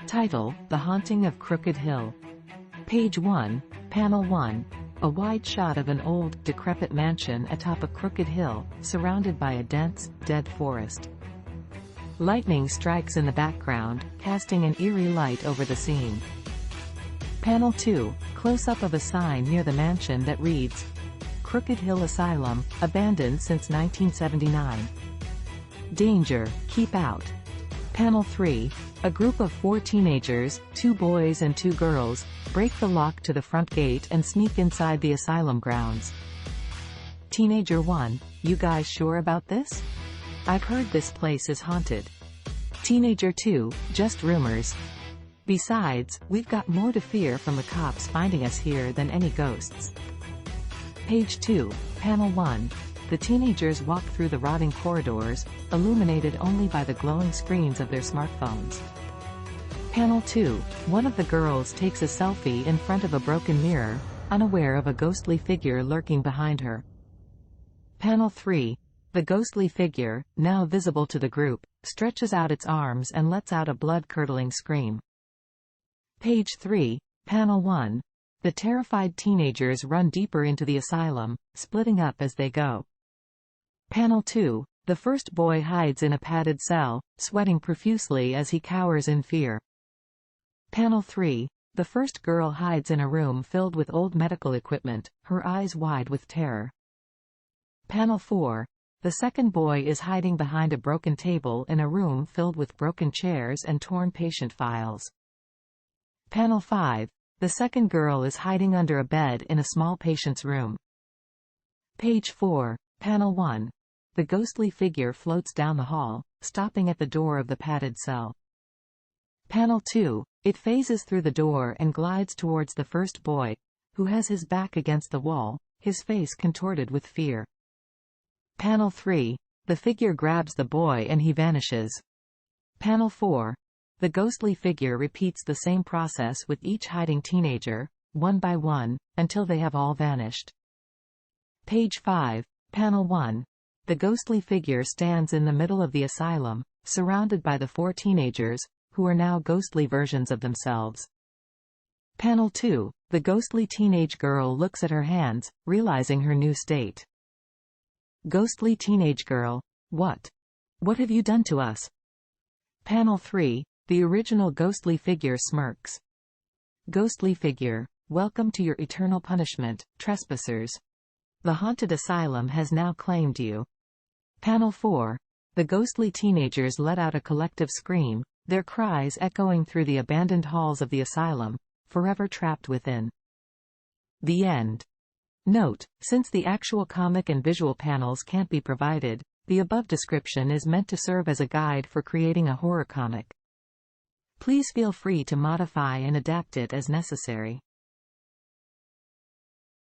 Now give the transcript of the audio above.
Title: The Haunting of Crooked Hill. Page 1, Panel 1. A wide shot of an old, decrepit mansion atop a crooked hill, surrounded by a dense, dead forest. Lightning strikes in the background, casting an eerie light over the scene. Panel 2, close-up of a sign near the mansion that reads, Crooked Hill Asylum, abandoned since 1979. Danger, keep out. Panel 3, a group of 4 teenagers, 2 boys and 2 girls, break the lock to the front gate and sneak inside the asylum grounds. Teenager 1, you guys sure about this? I've heard this place is haunted. Teenager 2, just rumors. Besides, we've got more to fear from the cops finding us here than any ghosts. Page 2, Panel 1. The teenagers walk through the rotting corridors, illuminated only by the glowing screens of their smartphones. Panel 2. One of the girls takes a selfie in front of a broken mirror, unaware of a ghostly figure lurking behind her. Panel 3. The ghostly figure, now visible to the group, stretches out its arms and lets out a blood-curdling scream. Page 3, Panel 1. The terrified teenagers run deeper into the asylum, splitting up as they go. Panel 2. The first boy hides in a padded cell, sweating profusely as he cowers in fear. Panel 3. The first girl hides in a room filled with old medical equipment, her eyes wide with terror. Panel 4. The second boy is hiding behind a broken table in a room filled with broken chairs and torn patient files. Panel 5. The second girl is hiding under a bed in a small patient's room. Page 4, Panel 1. The ghostly figure floats down the hall, stopping at the door of the padded cell. Panel 2. It phases through the door and glides towards the first boy, who has his back against the wall, his face contorted with fear. Panel 3. The figure grabs the boy and he vanishes. Panel 4. The ghostly figure repeats the same process with each hiding teenager, one by one, until they have all vanished. Page 5, Panel 1. The ghostly figure stands in the middle of the asylum, surrounded by the 4 teenagers, who are now ghostly versions of themselves. Panel 2. The ghostly teenage girl looks at her hands, realizing her new state. Ghostly teenage girl, what? What have you done to us? Panel 3. The original ghostly figure smirks. Ghostly figure, welcome to your eternal punishment, trespassers. The haunted asylum has now claimed you. Panel 4. The ghostly teenagers let out a collective scream, their cries echoing through the abandoned halls of the asylum, forever trapped within. The end. Note: since the actual comic and visual panels can't be provided, the above description is meant to serve as a guide for creating a horror comic. Please feel free to modify and adapt it as necessary.